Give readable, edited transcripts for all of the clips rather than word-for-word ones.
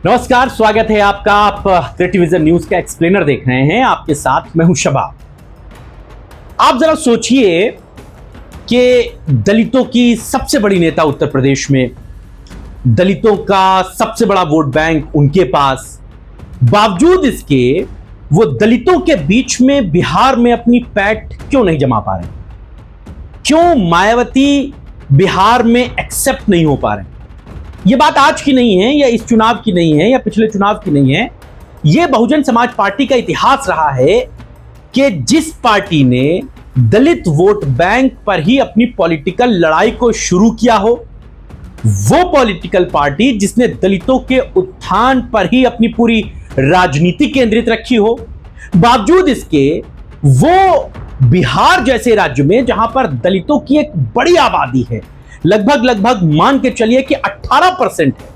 नमस्कार, स्वागत है आपका। आप क्रिएटिव विजन न्यूज का एक्सप्लेनर देख रहे हैं। आपके साथ मैं हूं शबाब। आप जरा सोचिए कि दलितों की सबसे बड़ी नेता उत्तर प्रदेश में, दलितों का सबसे बड़ा वोट बैंक उनके पास, बावजूद इसके वो दलितों के बीच में बिहार में अपनी पैठ क्यों नहीं जमा पा रहे? क्यों मायावती बिहार में एक्सेप्ट नहीं हो पा रहे? ये बात आज की नहीं है, या इस चुनाव की नहीं है, या पिछले चुनाव की नहीं है। ये बहुजन समाज पार्टी का इतिहास रहा है कि जिस पार्टी ने दलित वोट बैंक पर ही अपनी पॉलिटिकल लड़ाई को शुरू किया हो, वो पॉलिटिकल पार्टी जिसने दलितों के उत्थान पर ही अपनी पूरी राजनीति केंद्रित रखी हो, बावजूद इसके वो बिहार जैसे राज्य में जहां पर दलितों की एक बड़ी आबादी है, लगभग मान के चलिए कि 18% है,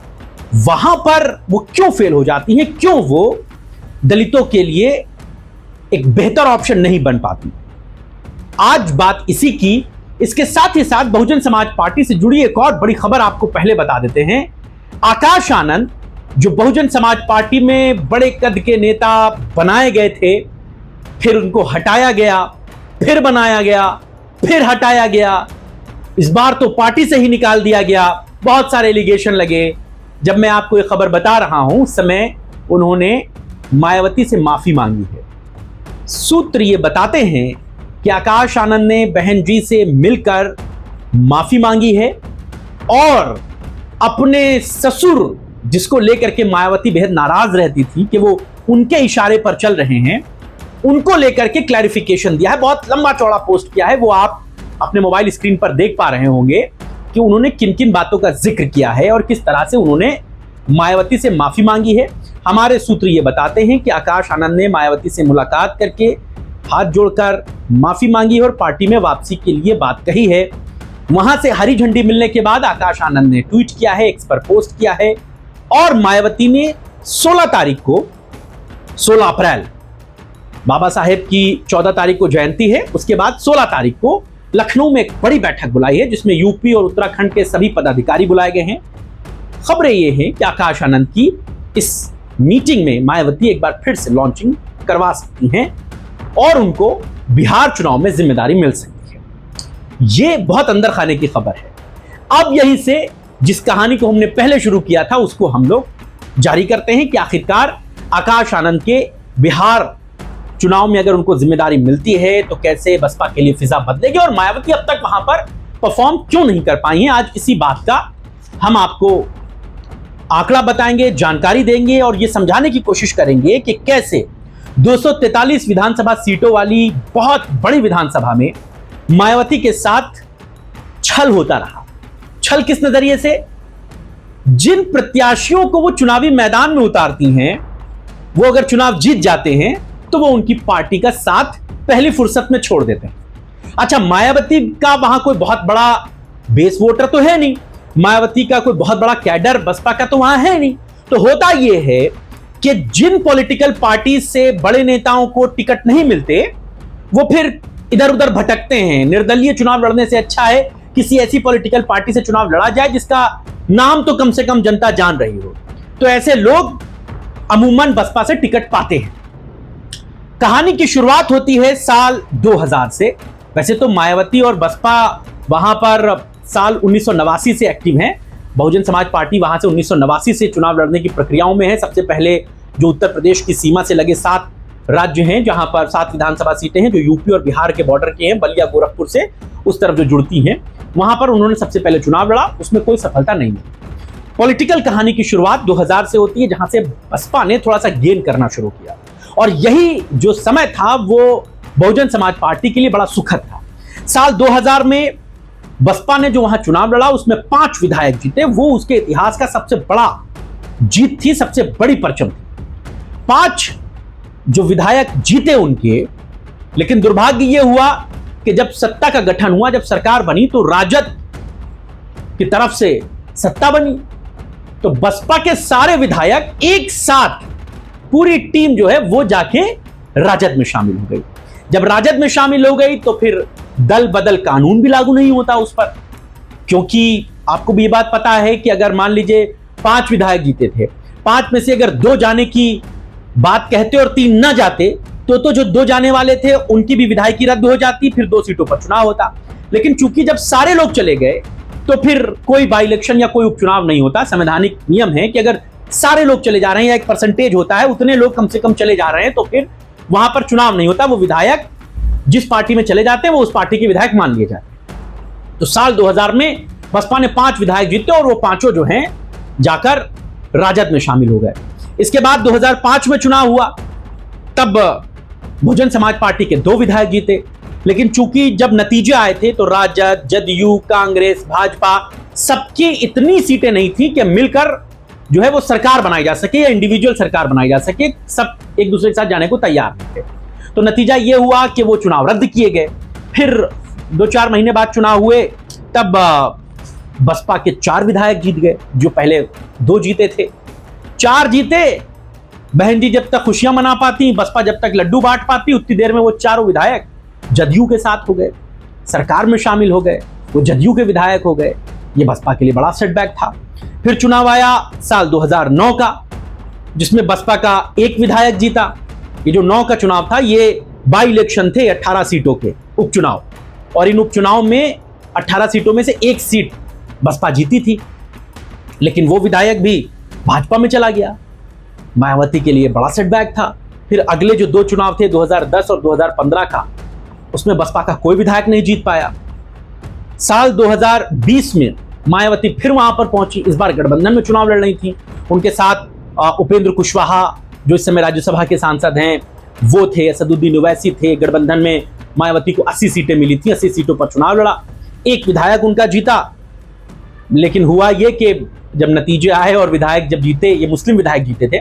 वहां पर वो क्यों फेल हो जाती है? क्यों वो दलितों के लिए एक बेहतर ऑप्शन नहीं बन पाती? आज बात इसी की। इसके साथ ही साथ बहुजन समाज पार्टी से जुड़ी एक और बड़ी खबर आपको पहले बता देते हैं। आकाश आनंद, जो बहुजन समाज पार्टी में बड़े कद के नेता बनाए गए थे, फिर उनको हटाया गया, फिर बनाया गया, फिर हटाया गया, इस बार तो पार्टी से ही निकाल दिया गया। बहुत सारे एलिगेशन लगे। जब मैं आपको ये खबर बता रहा हूं, उस समय उन्होंने मायावती से माफी मांगी है। सूत्र ये बताते हैं कि आकाश आनंद ने बहन जी से मिलकर माफी मांगी है और अपने ससुर, जिसको लेकर के मायावती बेहद नाराज रहती थी कि वो उनके इशारे पर चल रहे हैं, उनको लेकर के क्लैरिफिकेशन दिया है। बहुत लंबा चौड़ा पोस्ट किया है, वो आप अपने मोबाइल स्क्रीन पर देख पा रहे होंगे कि उन्होंने किन किन बातों का जिक्र किया है और किस तरह से उन्होंने मायावती से माफी मांगी है। हमारे सूत्र ये बताते हैं कि आकाश आनंद ने मायावती से मुलाकात करके हाथ जोड़कर माफी मांगी और पार्टी में वापसी के लिए बात कही है। वहां से हरी झंडी मिलने के बाद आकाश आनंद ने ट्वीट किया है, एक्स पर पोस्ट किया है और मायावती ने 16 तारीख को, 16 अप्रैल, बाबा साहेब की 14 तारीख को जयंती है, उसके बाद 16 तारीख को लखनऊ में एक बड़ी बैठक बुलाई है जिसमें यूपी और उत्तराखंड के सभी पदाधिकारी बुलाए गए हैं। खबरें ये हैं कि आकाश आनंद की इस मीटिंग में मायावती एक बार फिर से लॉन्चिंग करवा सकती हैं और उनको बिहार चुनाव में जिम्मेदारी मिल सकती है। ये बहुत अंदर खाने की खबर है। अब यहीं से जिस कहानी को हमने पहले शुरू किया था उसको हम लोग जारी करते हैं कि आखिरकार आकाश आनंद के बिहार चुनाव में अगर उनको जिम्मेदारी मिलती है तो कैसे बसपा के लिए फिजा बदलेगी और मायावती अब तक वहां पर परफॉर्म क्यों नहीं कर पाई हैं। आज इसी बात का हम आपको आंकड़ा बताएंगे, जानकारी देंगे और यह समझाने की कोशिश करेंगे कि कैसे 243 विधानसभा सीटों वाली बहुत बड़ी विधानसभा में मायावती के साथ छल होता रहा। छल किस नजरिए से? जिन प्रत्याशियों को वो चुनावी मैदान में उतारती हैं, वो अगर चुनाव जीत जाते हैं तो वो उनकी पार्टी का साथ पहली फुर्सत में छोड़ देते हैं। अच्छा, मायावती का वहां कोई बहुत बड़ा बेस वोटर तो है नहीं, मायावती का कोई बहुत बड़ा कैडर बसपा का तो वहां है नहीं। तो होता यह है कि जिन पॉलिटिकल पार्टी से बड़े नेताओं को टिकट नहीं मिलते, वो फिर इधर उधर भटकते हैं। निर्दलीय चुनाव लड़ने से अच्छा है किसी ऐसी पॉलिटिकल पार्टी से चुनाव लड़ा जाए जिसका नाम तो कम से कम जनता जान रही हो। तो ऐसे लोग अमूमन बसपा से टिकट पाते हैं। कहानी की शुरुआत होती है साल 2000 से। वैसे तो मायावती और बसपा वहां पर साल 1989 से एक्टिव हैं। बहुजन समाज पार्टी वहां से 1989 से चुनाव लड़ने की प्रक्रियाओं में है। सबसे पहले जो उत्तर प्रदेश की सीमा से लगे 7 राज्य हैं, जहां पर 7 विधानसभा सीटें हैं जो यूपी और बिहार के बॉर्डर के हैं, बलिया गोरखपुर से उस तरफ जो जुड़ती हैं, वहां पर उन्होंने सबसे पहले चुनाव लड़ा। उसमें कोई सफलता नहीं है। पॉलिटिकल कहानी की शुरुआत 2000 से होती है, जहां से बसपा ने थोड़ा सा गेन करना शुरू किया और यही जो समय था वो बहुजन समाज पार्टी के लिए बड़ा सुखद था। साल 2000 में बसपा ने जो वहां चुनाव लड़ा उसमें 5 विधायक जीते। वो उसके इतिहास का सबसे बड़ा जीत थी, सबसे बड़ी परचम थी। 5 जो विधायक जीते उनके, लेकिन दुर्भाग्य ये हुआ कि जब सत्ता का गठन हुआ, जब सरकार बनी, तो राजद की तरफ से सत्ता बनी, तो बसपा के सारे विधायक एक साथ, पूरी टीम जो है वो जाके राजद में शामिल हो गई। जब राजद में शामिल हो गई तो फिर दल बदल कानून भी लागू नहीं होता उस पर, क्योंकि आपको भी ये बात पता है कि अगर मान लीजिए 5 विधायक जीते थे, 5 में से अगर 2 जाने की बात कहते और 3 ना जाते तो जो 2 जाने वाले थे उनकी भी विधायकी रद्द हो जाती, फिर 2 सीटों पर चुनाव होता। लेकिन चूंकि जब सारे लोग चले गए तो फिर कोई बाई इलेक्शन या कोई उपचुनाव नहीं होता। संवैधानिक नियम है कि अगर सारे लोग चले जा रहे हैं या एक परसेंटेज होता है, उतने लोग कम से कम चले जा रहे हैं तो फिर वहां पर चुनाव नहीं होता। वो विधायक जिस पार्टी में चले जाते हैं वो उस पार्टी के विधायक मान लिए जाते हैं। तो साल 2000 में बसपा ने 5 विधायक जीते और वो 5 जो हैं जाकर राजद में शामिल हो गए। इसके बाद 2005 में चुनाव हुआ, तब बहुजन समाज पार्टी के 2 विधायक जीते। लेकिन चूंकि जब नतीजे आए थे तो राजद, जदयू, कांग्रेस, भाजपा सबकी इतनी सीटें नहीं थी कि मिलकर जो है वो सरकार बनाई जा सके या इंडिविजुअल सरकार बनाई जा सके। सब एक दूसरे के साथ जाने को तैयार नहीं थे। तो नतीजा ये हुआ कि वो चुनाव रद्द किए गए। फिर 2-4 महीने बाद चुनाव हुए, तब बसपा के 4 विधायक जीत गए, जो पहले 2 जीते थे। 4 जीते, बहन जी जब तक खुशियां मना पाती, बसपा जब तक लड्डू बांट पाती, उतनी देर में वो 4 विधायक जदयू के साथ हो गए, सरकार में शामिल हो गए, वो जदयू के विधायक हो गए। ये बसपा के लिए बड़ा सेटबैक था। फिर चुनाव आया साल 2009 का, जिसमें बसपा का 1 विधायक जीता। ये जो 9 का चुनाव था ये बाई इलेक्शन थे 18 सीटों के उपचुनाव, और इन उपचुनाव में 18 सीटों में से 1 सीट बसपा जीती थी। लेकिन वो विधायक भी भाजपा में चला गया। मायावती के लिए बड़ा सेटबैक था। फिर अगले जो 2 चुनाव थे 2010 और 2015 का, उसमें बसपा का कोई विधायक नहीं जीत पाया। साल 2020 में मायावती फिर वहां पर पहुंची। इस बार गठबंधन में चुनाव लड़ रही थी। उनके साथ उपेंद्र कुशवाहा जो इस समय राज्यसभा के सांसद हैं वो थे, असदुद्दीन ओवैसी थे। गठबंधन में मायावती को 80 सीटें मिली थी, 80 सीटों पर चुनाव लड़ा। 1 विधायक उनका जीता। लेकिन हुआ ये कि जब नतीजे आए और विधायक जब जीते, ये मुस्लिम विधायक जीते थे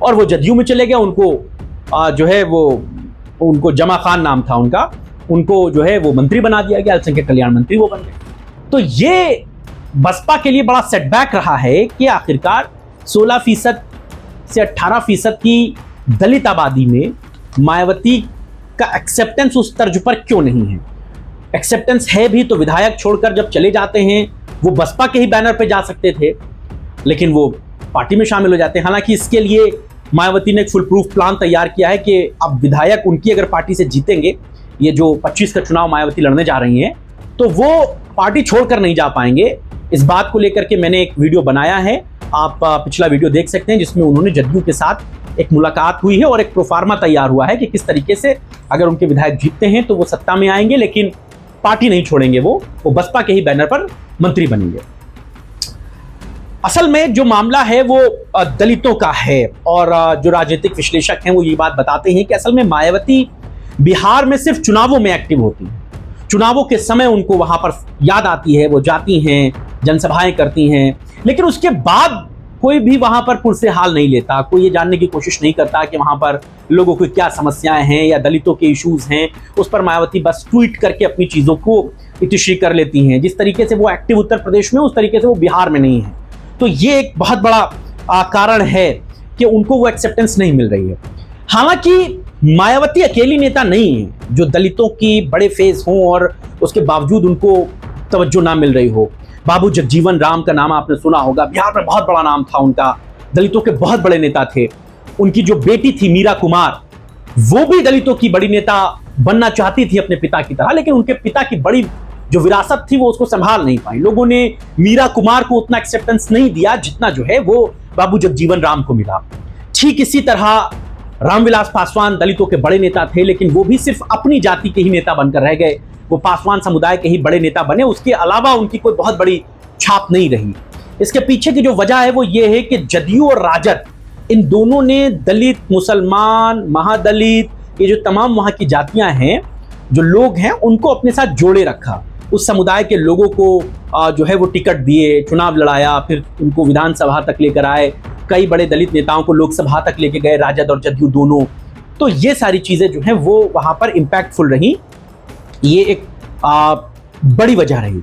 और वो जदयू में चले गए। उनको जो है वो उनको जमा खान नाम था उनका, उनको जो है वो मंत्री बना दिया गया, अल्पसंख्यक कल्याण मंत्री वो बन गए। तो ये बसपा के लिए बड़ा सेटबैक रहा है कि आखिरकार 16% से 18% की दलित आबादी में मायावती का एक्सेप्टेंस उस तर्ज पर क्यों नहीं है। एक्सेप्टेंस है भी तो विधायक छोड़कर जब चले जाते हैं, वो बसपा के ही बैनर पे जा सकते थे, लेकिन वो पार्टी में शामिल हो जाते हैं। हालांकि इसके लिए मायावती ने एक फुल प्रूफ प्लान तैयार किया है कि अब विधायक उनकी अगर पार्टी से जीतेंगे, ये जो 25 का चुनाव मायावती लड़ने जा रही हैं, तो वो पार्टी छोड़कर नहीं जा पाएंगे। इस बात को लेकर के मैंने एक वीडियो बनाया है, आप पिछला वीडियो देख सकते हैं, जिसमें उन्होंने जदयू के साथ एक मुलाकात हुई है और एक प्रोफार्मा तैयार हुआ है कि किस तरीके से अगर उनके विधायक जीतते हैं तो वो सत्ता में आएंगे, लेकिन पार्टी नहीं छोड़ेंगे, वो बसपा के ही बैनर पर मंत्री बनेंगे। असल में जो मामला है वो दलितों का है, और जो राजनीतिक विश्लेषक हैं वो ये बात बताते हैं कि असल में मायावती बिहार में सिर्फ चुनावों में एक्टिव होती हैं। चुनावों के समय उनको वहां पर याद आती है, वो जाती हैं, जनसभाएं करती हैं, लेकिन उसके बाद कोई भी वहां पर पुरसे हाल नहीं लेता। कोई ये जानने की कोशिश नहीं करता कि वहां पर लोगों की क्या समस्याएं हैं या दलितों के इश्यूज हैं। उस पर मायावती बस ट्वीट करके अपनी चीजों को इतिश्री कर लेती हैं। जिस तरीके से वो एक्टिव उत्तर प्रदेश में, उस तरीके से वो बिहार में नहीं है। तो ये एक बहुत बड़ा कारण है कि उनको वो एक्सेप्टेंस नहीं मिल रही है। हालांकि मायावती अकेली नेता नहीं है जो दलितों की बड़े फेस हों और उसके बावजूद उनको तवज्जो ना मिल रही हो। बाबू जगजीवन राम का नाम आपने सुना होगा, बिहार में बहुत बड़ा नाम था उनका, दलितों के बहुत बड़े नेता थे। उनकी जो बेटी थी मीरा कुमार, वो भी दलितों की बड़ी नेता बनना चाहती थी अपने पिता की तरह, लेकिन उनके पिता की बड़ी जो विरासत थी वो उसको संभाल नहीं पाई। लोगों ने मीरा कुमार को उतना एक्सेप्टेंस नहीं दिया जितना जो है वो बाबू जगजीवन राम को मिला। ठीक इसी तरह रामविलास पासवान दलितों के बड़े नेता थे, लेकिन वो भी सिर्फ अपनी जाति के ही नेता बनकर रह गए। वो पासवान समुदाय के ही बड़े नेता बने, उसके अलावा उनकी कोई बहुत बड़ी छाप नहीं रही। इसके पीछे की जो वजह है वो ये है कि जदयू और राजद, इन दोनों ने दलित, मुसलमान, महादलित, ये जो तमाम वहां की जातियां हैं, जो लोग हैं, उनको अपने साथ जोड़े रखा। उस समुदाय के लोगों को जो है वो टिकट दिए, चुनाव लड़ाया, फिर उनको विधानसभा तक लेकर आए। कई बड़े दलित नेताओं को लोकसभा तक लेके गए, राजद और जदयू दोनों। तो ये सारी चीजें जो हैं वो वहां पर इम्पैक्टफुल रही। ये एक बड़ी वजह रही।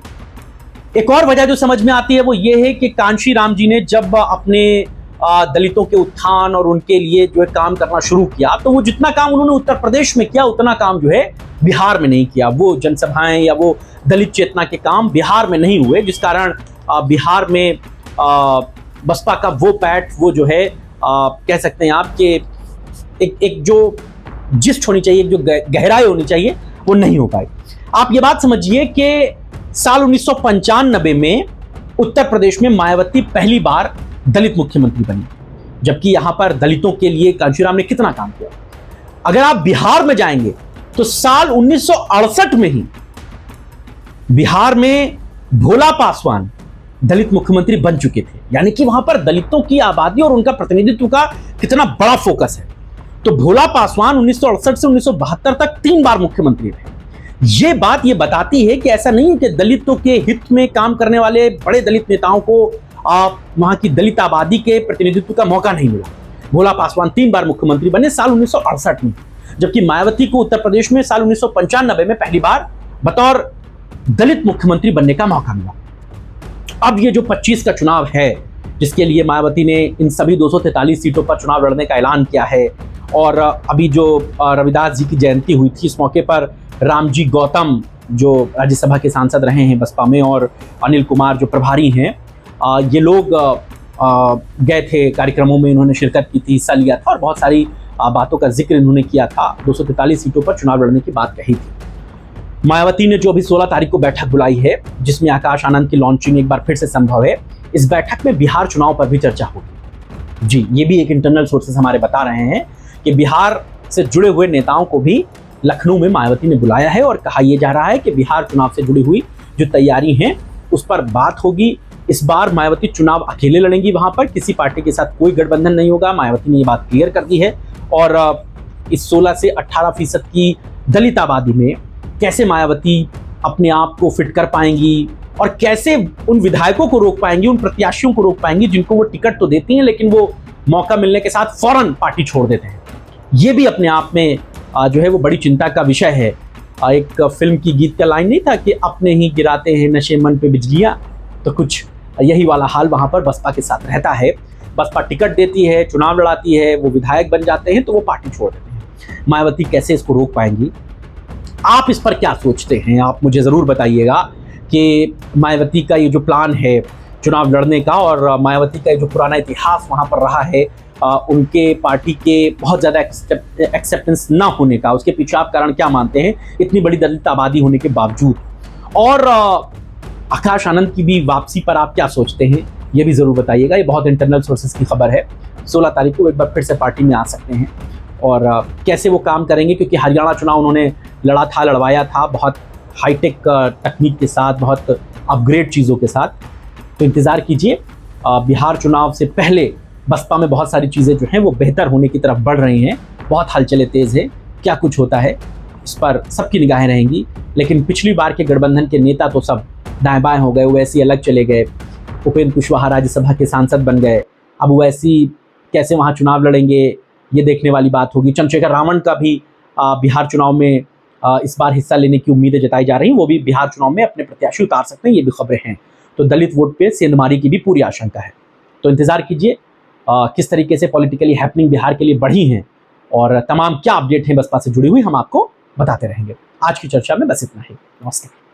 एक और वजह जो समझ में आती है वो ये है कि कांशी राम जी ने जब अपने दलितों के उत्थान और उनके लिए जो है काम करना शुरू किया, तो वो जितना काम उन्होंने उत्तर प्रदेश में किया उतना काम जो है बिहार में नहीं किया। वो जनसभाएं या वो दलित चेतना के काम बिहार में नहीं हुए, जिस कारण बिहार में बसपा का वो पैठ, वो जो है कह सकते हैं आप कि एक जो जिस्ट होनी चाहिए, जो गहराई होनी चाहिए, वो नहीं हो पाई। आप ये बात समझिए कि साल 1995 में उत्तर प्रदेश में मायावती पहली बार दलित मुख्यमंत्री बनी, जबकि यहां पर दलितों के लिए कांशीराम ने कितना काम किया। अगर आप बिहार में जाएंगे तो साल 1968 में ही बिहार में भोला पासवान दलित मुख्यमंत्री बन चुके थे, यानी कि वहां पर दलितों की आबादी और उनका प्रतिनिधित्व का कितना बड़ा फोकस है। तो भोला पासवान 1968 से 1972 तक 3 बार मुख्यमंत्री रहे। यह बात यह बताती है कि ऐसा नहीं है कि दलितों के हित में काम करने वाले बड़े दलित नेताओं को वहां की दलित आबादी के प्रतिनिधित्व का मौका नहीं मिला। भोला पासवान 3 बार मुख्यमंत्री बने साल 1968 में, जबकि मायावती को उत्तर प्रदेश में साल 1995 में पहली बार बतौर दलित मुख्यमंत्री बनने का मौका मिला। अब ये जो 25 का चुनाव है, जिसके लिए मायावती ने इन सभी 243 सीटों पर चुनाव लड़ने का ऐलान किया है, और अभी जो रविदास जी की जयंती हुई थी, इस मौके पर रामजी गौतम जो राज्यसभा के सांसद रहे हैं बसपा में, और अनिल कुमार जो प्रभारी हैं, ये लोग गए थे कार्यक्रमों में, इन्होंने शिरकत की थी, हिस्सा लिया था और बहुत सारी बातों का जिक्र इन्होंने किया था। 243 सीटों पर चुनाव लड़ने की बात कही थी। मायावती ने जो अभी 16 तारीख को बैठक बुलाई है, जिसमें आकाश आनंद की लॉन्चिंग एक बार फिर से संभव है, इस बैठक में बिहार चुनाव पर भी चर्चा होगी। जी, ये भी एक इंटरनल सोर्सेस हमारे बता रहे हैं कि बिहार से जुड़े हुए नेताओं को भी लखनऊ में मायावती ने बुलाया है, और कहा यह जा रहा है कि बिहार चुनाव से जुड़ी हुई जो तैयारी है उस पर बात होगी। इस बार मायावती चुनाव अकेले लड़ेंगी, वहां पर किसी पार्टी के साथ कोई गठबंधन नहीं होगा। मायावती ने ये बात क्लियर कर दी है। और इस 16 से 18% की दलित आबादी में कैसे मायावती अपने आप को फिट कर पाएंगी, और कैसे उन विधायकों को रोक पाएंगी, उन प्रत्याशियों को रोक पाएंगी जिनको वो टिकट तो देती हैं लेकिन वो मौका मिलने के साथ फौरन पार्टी छोड़ देते हैं। ये भी अपने आप में जो है वो बड़ी चिंता का विषय है। एक फिल्म की गीत का लाइन नहीं था कि अपने ही गिराते हैं नशे मन पे बिजलियां, तो कुछ यही वाला हाल वहां पर बसपा के साथ रहता है। बसपा टिकट देती है, चुनाव लड़ाती है, वो विधायक बन जाते हैं तो वो पार्टी छोड़ देते हैं। मायावती कैसे इसको रोक पाएंगी? आप इस पर क्या सोचते हैं? आप मुझे ज़रूर बताइएगा कि मायावती का ये जो प्लान है चुनाव लड़ने का, और मायावती का ये जो पुराना इतिहास वहाँ पर रहा है, उनके पार्टी के बहुत ज़्यादा एक्सेप्टेंस ना होने का, उसके पीछे आप कारण क्या मानते हैं, इतनी बड़ी दलित आबादी होने के बावजूद? और आकाश आनंद की भी वापसी पर आप क्या सोचते हैं, ये भी ज़रूर बताइएगा। ये बहुत इंटरनल सोर्सेज की खबर है। 16 तारीख को एक बार फिर से पार्टी में आ सकते हैं, और कैसे वो काम करेंगे, क्योंकि हरियाणा चुनाव उन्होंने लड़वाया था बहुत हाईटेक तकनीक के साथ, बहुत अपग्रेड चीज़ों के साथ। तो इंतज़ार कीजिए। बिहार चुनाव से पहले बसपा में बहुत सारी चीज़ें जो हैं वो बेहतर होने की तरफ बढ़ रही हैं, बहुत हलचलें तेज़ है। क्या कुछ होता है इस पर सबकी निगाहें रहेंगी। लेकिन पिछली बार के गठबंधन के नेता तो सब दाएं बाएं हो गए, ओवैसी अलग चले गए, उपेंद्र कुशवाहा राज्यसभा के सांसद बन गए। अब ओवैसी कैसे वहाँ चुनाव लड़ेंगे, ये देखने वाली बात होगी। चंद्रशेखर रावण का भी बिहार चुनाव में इस बार हिस्सा लेने की उम्मीदें जताई जा रही हैं, वो भी बिहार चुनाव में अपने प्रत्याशी उतार सकते हैं, ये भी खबरें हैं। तो दलित वोट पे सेंधमारी की भी पूरी आशंका है। तो इंतजार कीजिए किस तरीके से पॉलिटिकली हैपनिंग बिहार के लिए बढ़ी हैं, और तमाम क्या अपडेट हैं बसपा से जुड़ी हुई, हम आपको बताते रहेंगे। आज की चर्चा में बस इतना ही। नमस्कार।